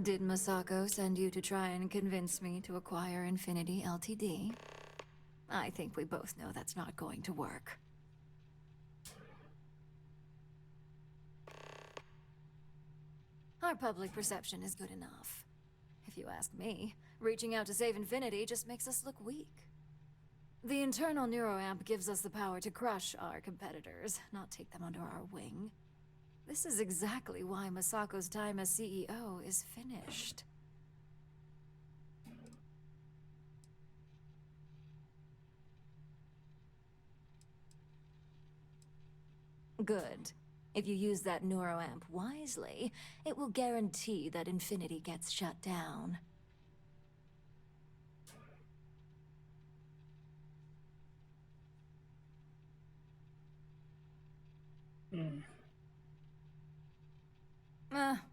Did Masako send you to try and convince me to acquire Infinity Ltd? I think we both know that's not going to work. Our public perception is good enough. If you ask me, reaching out to save Infinity just makes us look weak. The internal neuroamp gives us the power to crush our competitors, not take them under our wing. This is exactly why Masako's time as CEO is finished. Good. If you use that neuroamp wisely, it will guarantee that Infinity gets shut down.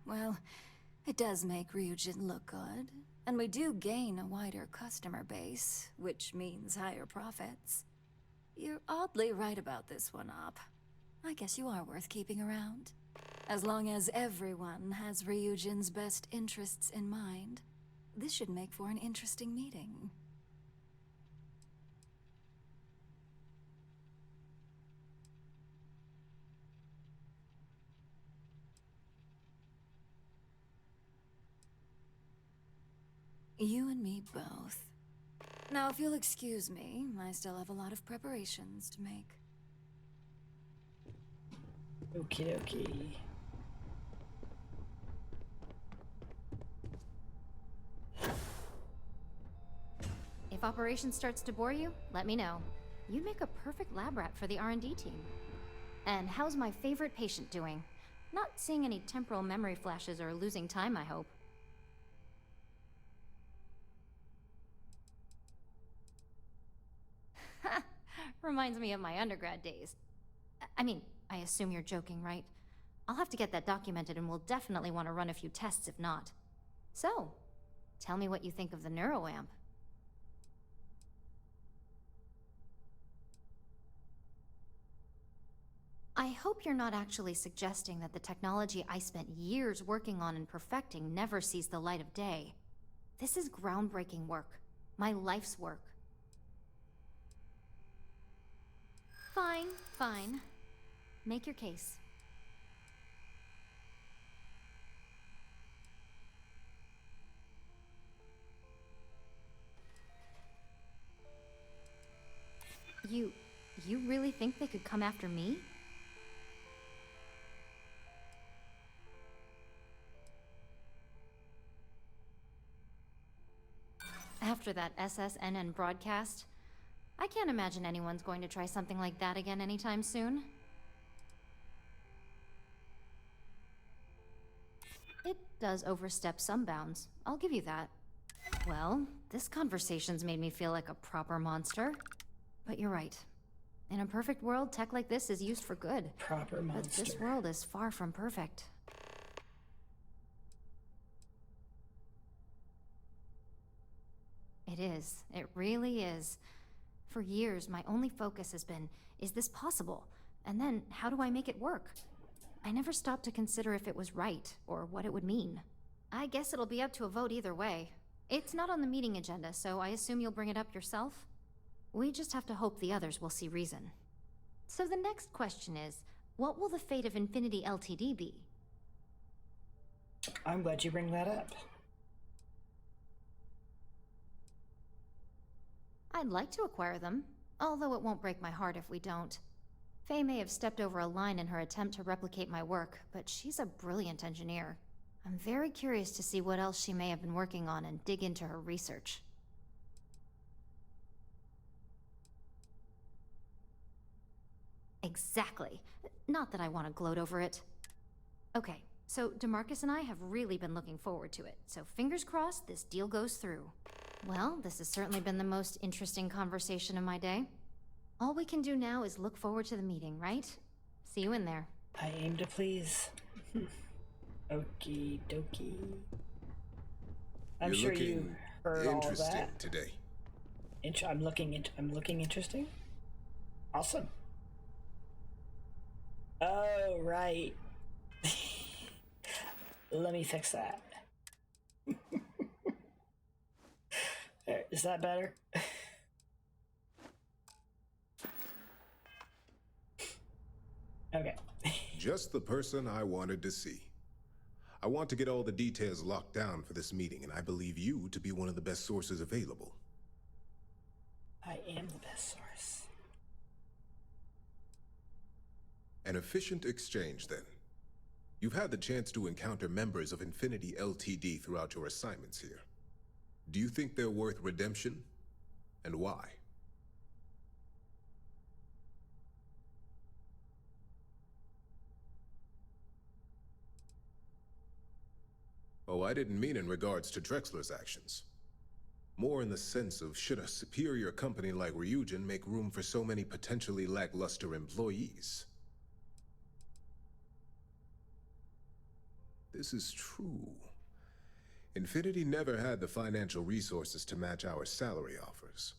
Well, it does make Ryujin look good. And we do gain a wider customer base, which means higher profits. You're oddly right about this one, Op. I guess you are worth keeping around. As long as everyone has Ryujin's best interests in mind, this should make for an interesting meeting. You and me both. Now, if you'll excuse me, I still have a lot of preparations to make. Okie dokie. If operations starts to bore you, let me know. You'd make a perfect lab rat for the R&D team. And how's my favorite patient doing? Not seeing any temporal memory flashes or losing time, I hope. Ha! Reminds me of my undergrad days. I mean, I assume you're joking, right? I'll have to get that documented and we'll definitely want to run a few tests if not. So, tell me what you think of the neuroamp. I hope you're not actually suggesting that the technology I spent years working on and perfecting never sees the light of day. This is groundbreaking work. My life's work. Fine, fine. Make your case. You really think they could come after me? After that SSNN broadcast, I can't imagine anyone's going to try something like that again anytime soon. It does overstep some bounds, I'll give you that. Well, this conversation's made me feel like a proper monster. But you're right. In a perfect world, tech like this is used for good. Proper monster. But this world is far from perfect. It is. It really is. For years, my only focus has been, is this possible? And then, how do I make it work? I never stopped to consider if it was right, or what it would mean. I guess it'll be up to a vote either way. It's not on the meeting agenda, so I assume you'll bring it up yourself? We just have to hope the others will see reason. So the next question is, what will the fate of Infinity Ltd be? I'm glad you bring that up. I'd like to acquire them, although it won't break my heart if we don't. Faye may have stepped over a line in her attempt to replicate my work, but she's a brilliant engineer. I'm very curious to see what else she may have been working on and dig into her research. Exactly. Not that I want to gloat over it. Okay, so DeMarcus and I have really been looking forward to it, so fingers crossed this deal goes through. Well, this has certainly been the most interesting conversation of my day. All we can do now is look forward to the meeting, right? See you in there. I aim to please. Okie dokie. I'm sure you heard all of that. Today. I'm looking interesting. Awesome. Oh, right. Let me fix that. There, is that better? Okay. Just the person I wanted to see. I want to get all the details locked down for this meeting, and I believe you to be one of the best sources available. I am the best source. An efficient exchange, then. You've had the chance to encounter members of Infinity Ltd. Throughout your assignments here. Do you think they're worth redemption? And why? Oh, I didn't mean in regards to Drexler's actions. More in the sense of, should a superior company like Ryujin make room for so many potentially lackluster employees? This is true. Infinity never had the financial resources to match our salary offers.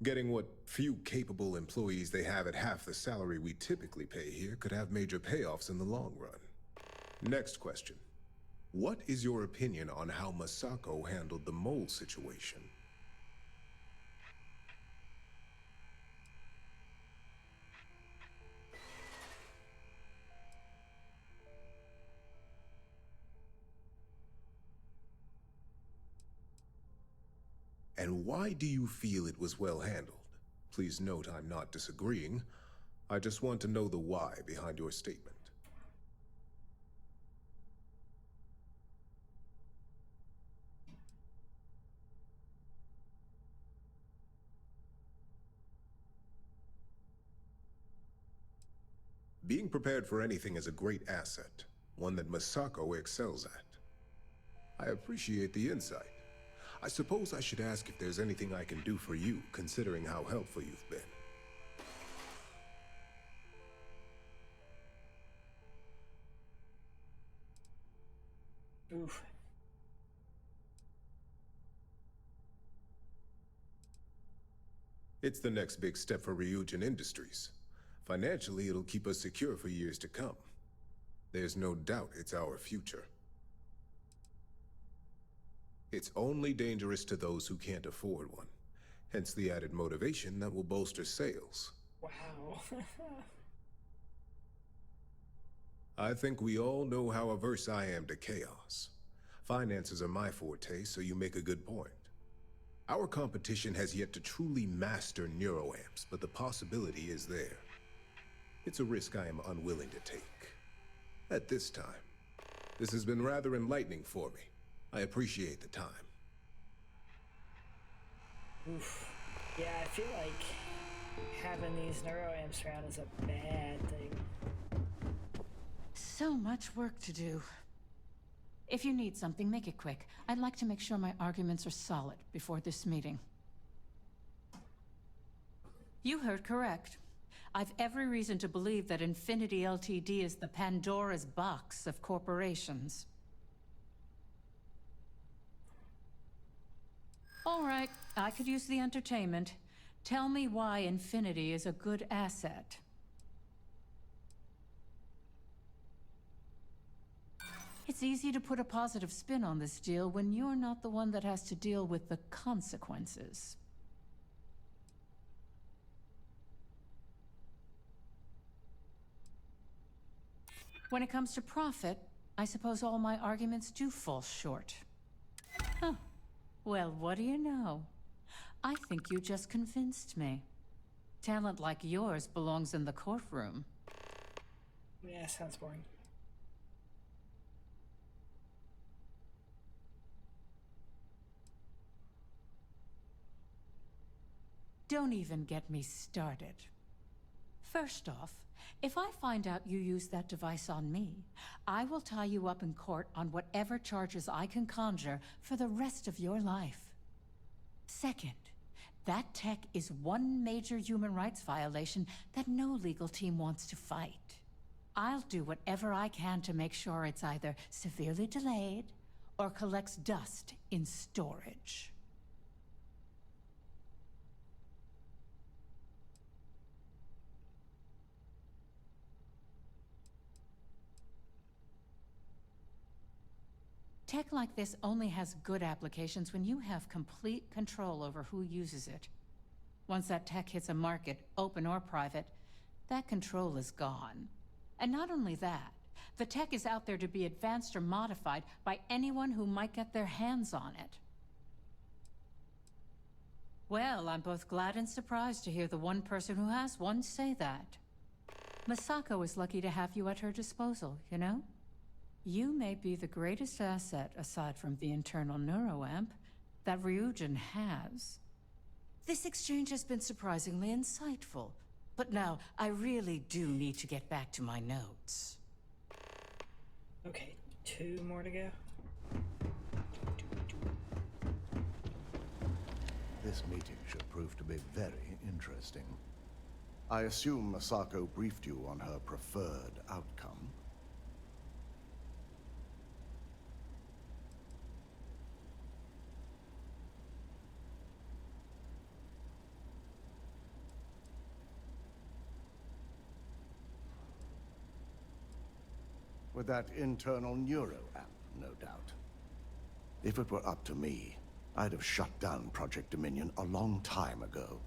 Getting what few capable employees they have at half the salary we typically pay here could have major payoffs in the long run. Next question. What is your opinion on how Masako handled the mole situation? And why do you feel it was well handled? Please note I'm not disagreeing. I just want to know the why behind your statement. Being prepared for anything is a great asset, one that Masako excels at. I appreciate the insight. I suppose I should ask if there's anything I can do for you, considering how helpful you've been. Oof. It's the next big step for Ryujin Industries. Financially, it'll keep us secure for years to come. There's no doubt it's our future. It's only dangerous to those who can't afford one. Hence the added motivation that will bolster sales. Wow. I think we all know how averse I am to chaos. Finances are my forte, so you make a good point. Our competition has yet to truly master neuroamps, but the possibility is there. It's a risk I am unwilling to take. At this time. This has been rather enlightening for me. I appreciate the time. Oof. Yeah, I feel like having these neuroamps around is a bad thing. So much work to do. If you need something, make it quick. I'd like to make sure my arguments are solid before this meeting. You heard correct. I've every reason to believe that Infinity Ltd. Is the Pandora's box of corporations. All right, I could use the entertainment. Tell me why Infinity is a good asset. It's easy to put a positive spin on this deal when you're not the one that has to deal with the consequences. When it comes to profit, I suppose all my arguments do fall short. Huh. Well, what do you know? I think you just convinced me. Talent like yours belongs in the courtroom. Yeah, sounds boring. Don't even get me started. First off, if I find out you used that device on me, I will tie you up in court on whatever charges I can conjure for the rest of your life. Second, that tech is one major human rights violation that no legal team wants to fight. I'll do whatever I can to make sure it's either severely delayed or collects dust in storage. Tech like this only has good applications when you have complete control over who uses it. Once that tech hits a market, open or private, that control is gone. And not only that, the tech is out there to be advanced or modified by anyone who might get their hands on it. Well, I'm both glad and surprised to hear the one person who has one say that. Masako is lucky to have you at her disposal, you know? You may be the greatest asset, aside from the internal neuroamp, that Ryujin has. This exchange has been surprisingly insightful, but now I really do need to get back to my notes. Okay, 2 more to go. This meeting should prove to be very interesting. I assume Masako briefed you on her preferred outcome. With that internal neuroamp, no doubt. If it were up to me, I'd have shut down Project Dominion a long time ago.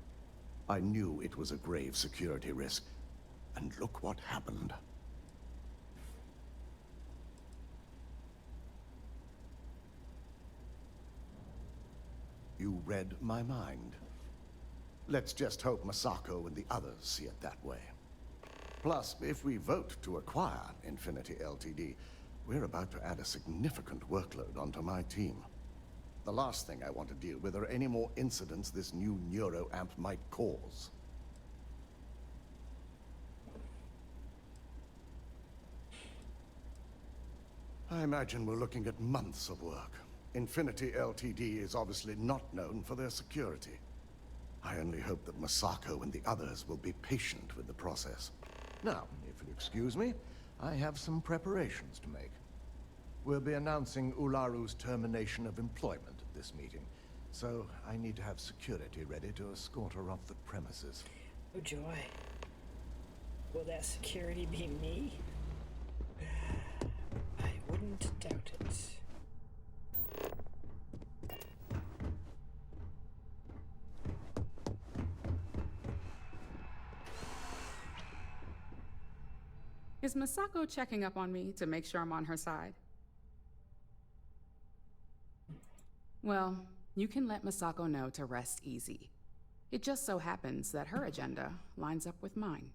I knew it was a grave security risk, and look what happened. You read my mind. Let's just hope Masako and the others see it that way. Plus, if we vote to acquire Infinity Ltd., we're about to add a significant workload onto my team. The last thing I want to deal with are any more incidents this new neuroamp might cause. I imagine we're looking at months of work. Infinity Ltd. is obviously not known for their security. I only hope that Masako and the others will be patient with the process. Now, if you'll excuse me, I have some preparations to make. We'll be announcing Ularu's termination of employment at this meeting, so I need to have security ready to escort her off the premises. Oh joy. Will that security be me? I wouldn't doubt it. Is Masako checking up on me to make sure I'm on her side? Well, you can let Masako know to rest easy. It just so happens that her agenda lines up with mine.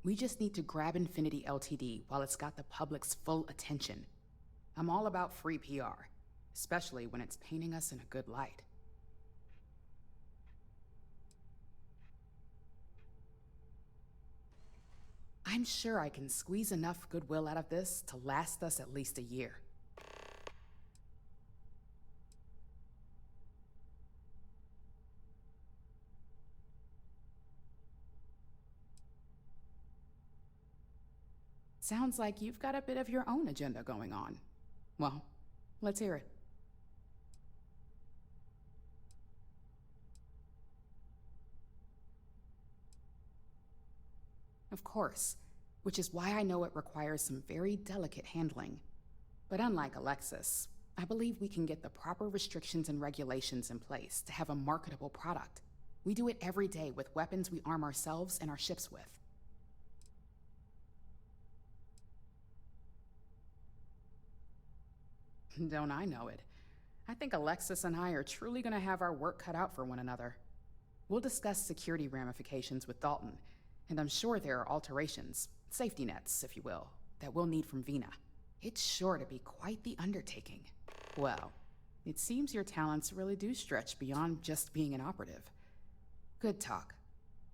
We just need to grab Infinity Ltd. While it's got the public's full attention. I'm all about free PR, especially when it's painting us in a good light. I'm sure I can squeeze enough goodwill out of this to last us at least a year. Sounds like you've got a bit of your own agenda going on. Well, let's hear it. Of course, which is why I know it requires some very delicate handling. But unlike Alexis, I believe we can get the proper restrictions and regulations in place to have a marketable product. We do it every day with weapons we arm ourselves and our ships with. Don't I know it? I think Alexis and I are truly going to have our work cut out for one another. We'll discuss security ramifications with Dalton, and I'm sure there are alterations, safety nets, if you will, that we'll need from Vina. It's sure to be quite the undertaking. Well, it seems your talents really do stretch beyond just being an operative. Good talk.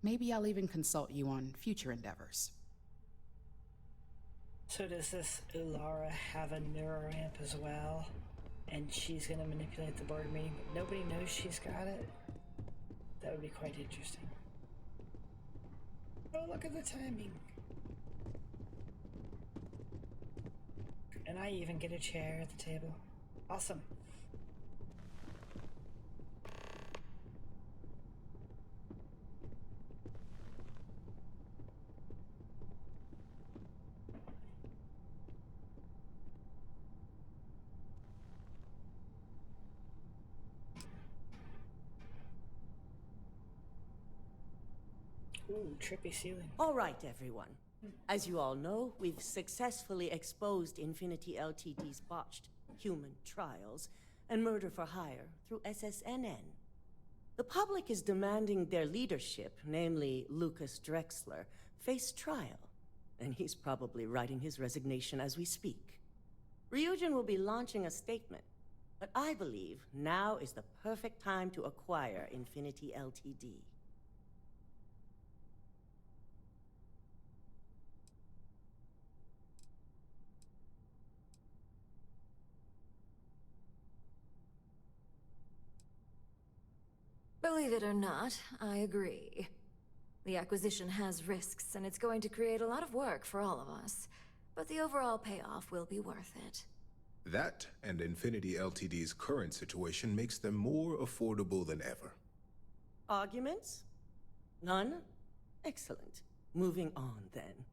Maybe I'll even consult you on future endeavors. So does this Ulara have a neuroamp as well? And she's gonna manipulate the board meeting, but nobody knows she's got it? That would be quite interesting. Oh, look at the timing. And I even get a chair at the table. Awesome. Ooh, trippy ceiling. All right, everyone. As you all know, we've successfully exposed Infinity Ltd's botched human trials and murder for hire through SSNN. The public is demanding their leadership, namely Lucas Drexler, face trial, and he's probably writing his resignation as we speak. Ryujin will be launching a statement, but I believe now is the perfect time to acquire Infinity Ltd. Believe it or not, I agree. The acquisition has risks, and it's going to create a lot of work for all of us. But the overall payoff will be worth it. That and Infinity Ltd's current situation makes them more affordable than ever. Arguments? None? Excellent. Moving on, then.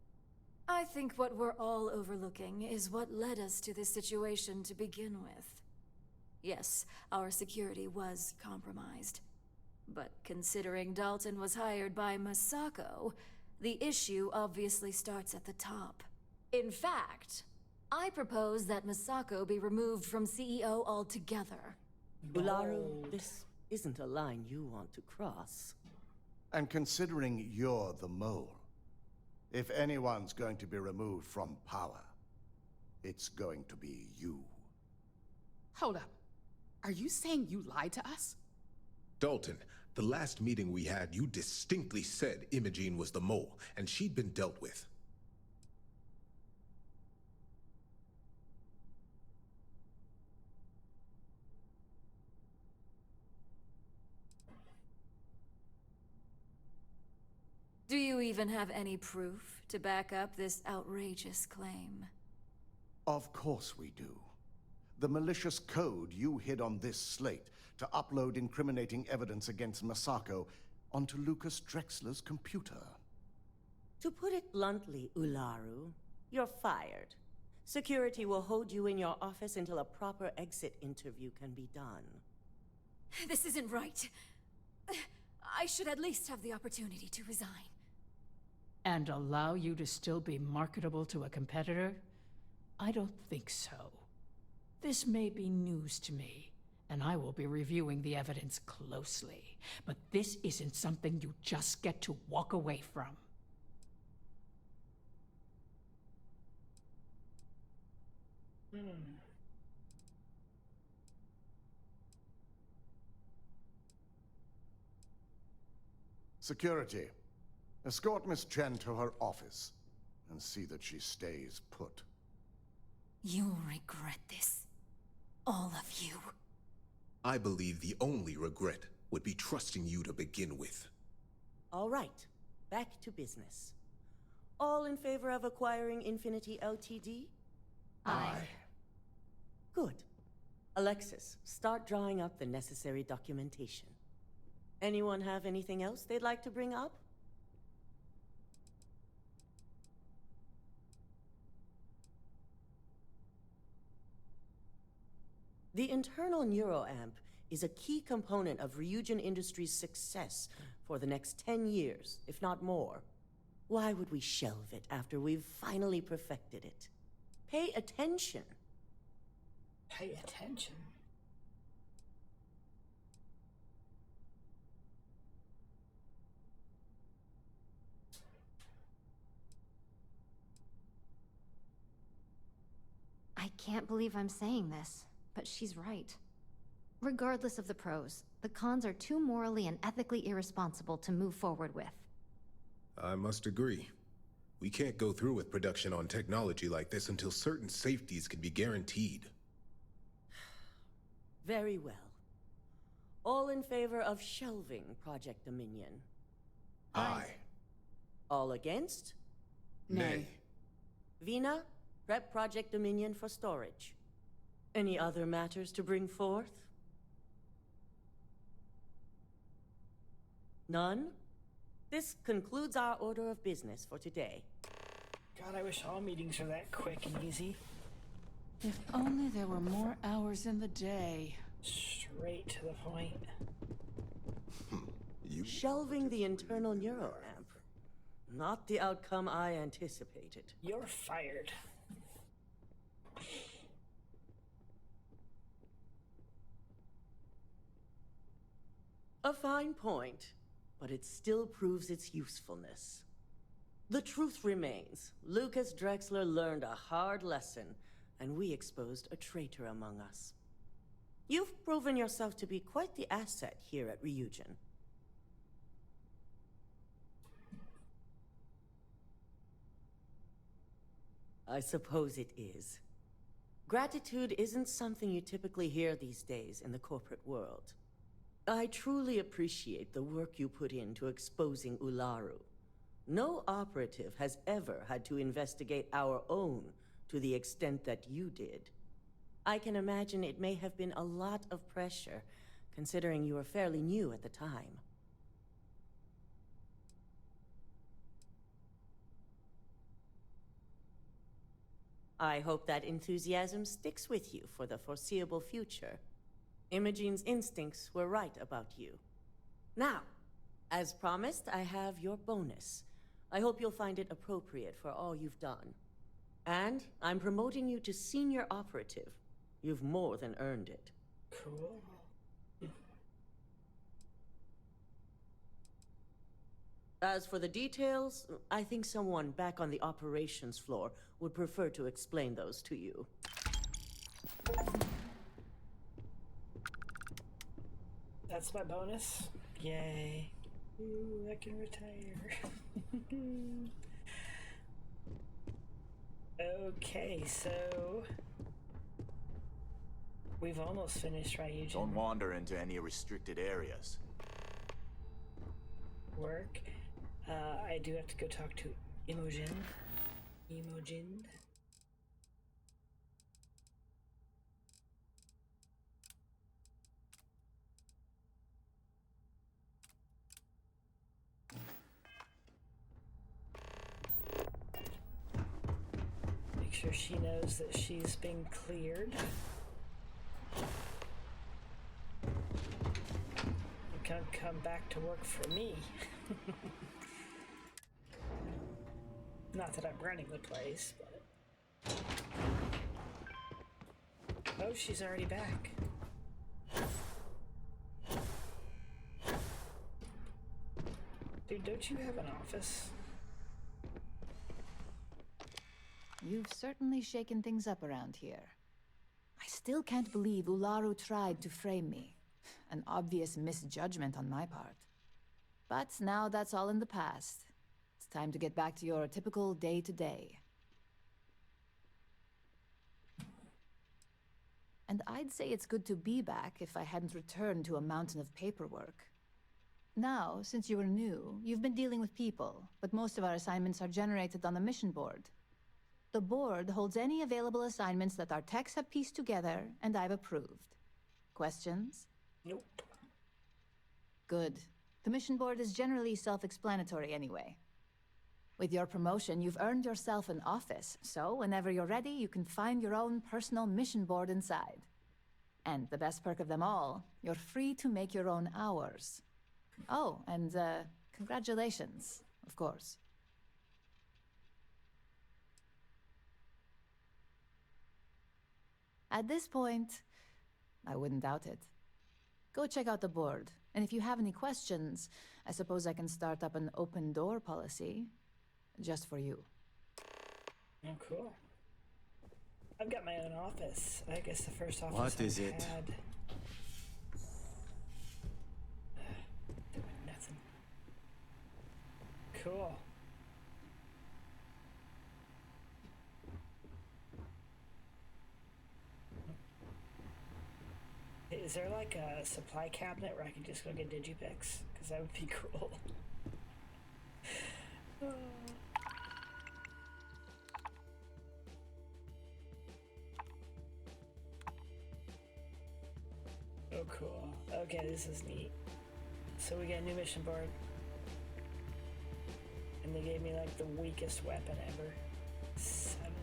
I think what we're all overlooking is what led us to this situation to begin with. Yes, our security was compromised. But considering Dalton was hired by Masako, the issue obviously starts at the top. In fact, I propose that Masako be removed from CEO altogether. Ularu, this isn't a line you want to cross. And considering you're the mole, if anyone's going to be removed from power, it's going to be you. Hold up. Are you saying you lied to us? Dalton, the last meeting we had, you distinctly said Imogene was the mole, and she'd been dealt with. Do you even have any proof to back up this outrageous claim? Of course we do. The malicious code you hid on this slate to upload incriminating evidence against Masako onto Lucas Drexler's computer. To put it bluntly, Ularu, you're fired. Security will hold you in your office until a proper exit interview can be done. This isn't right. I should at least have the opportunity to resign. And allow you to still be marketable to a competitor? I don't think so. This may be news to me, and I will be reviewing the evidence closely. But this isn't something you just get to walk away from. Security, escort Miss Chen to her office and see that she stays put. You'll regret this. All of you. I believe the only regret would be trusting you to begin with. All right, back to business. All in favor of acquiring Infinity Ltd? Aye. Good. Alexis, start drawing up the necessary documentation. Anyone have anything else they'd like to bring up? The internal neuroamp is a key component of Ryujin Industries' success for the next 10 years, if not more. Why would we shelve it after we've finally perfected it? Pay attention. Pay attention. I can't believe I'm saying this, but she's right. Regardless of the pros, the cons are too morally and ethically irresponsible to move forward with. I must agree. We can't go through with production on technology like this until certain safeties can be guaranteed. Very well. All in favor of shelving Project Dominion? Aye. All against? Nay. Vina, prep Project Dominion for storage. Any other matters to bring forth? None? This concludes our order of business for today. God, I wish all meetings were that quick and easy. If only there were more hours in the day. Straight to the point. You... Shelving the internal neuroamp. Not the outcome I anticipated. You're fired. A fine point, but it still proves its usefulness. The truth remains, Lucas Drexler learned a hard lesson, and we exposed a traitor among us. You've proven yourself to be quite the asset here at Ryujin. I suppose it is. Gratitude isn't something you typically hear these days in the corporate world. I truly appreciate the work you put into exposing Ularu. No operative has ever had to investigate our own to the extent that you did. I can imagine it may have been a lot of pressure, considering you were fairly new at the time. I hope that enthusiasm sticks with you for the foreseeable future. Imogene's instincts were right about you. Now, as promised, I have your bonus. I hope you'll find it appropriate for all you've done. And I'm promoting you to senior operative. You've more than earned it. Cool. As for the details, I think someone back on the operations floor would prefer to explain those to you. That's my bonus. Yay. Ooh, I can retire. Okay, so we've almost finished Ryujin. Don't wander into any restricted areas. Work. I do have to go talk to Imogen. Imogen. Make sure she knows that she's been cleared. And can come back to work for me. Not that I'm running the place, but... Oh, she's already back. Dude, don't you have an office? You've certainly shaken things up around here. I still can't believe Ularu tried to frame me. An obvious misjudgment on my part. But now that's all in the past. It's time to get back to your typical day-to-day. And I'd say it's good to be back if I hadn't returned to a mountain of paperwork. Now, since you were new, you've been dealing with people, but most of our assignments are generated on the mission board. The board holds any available assignments that our techs have pieced together, and I've approved. Questions? Nope. Good. The mission board is generally self-explanatory anyway. With your promotion, you've earned yourself an office, so whenever you're ready, you can find your own personal mission board inside. And the best perk of them all, you're free to make your own hours. Oh, and congratulations, of course. At this point, I wouldn't doubt it. Go check out the board, and if you have any questions, I suppose I can start up an open door policy. Just for you. Oh, cool. I've got my own office. I guess the first office What is I it? had... Nothing. Cool. Is there like a supply cabinet where I can just go get digipicks? Because that would be cool. Oh, cool. Okay, this is neat. So we got a new mission board. And they gave me like the weakest weapon ever. 7.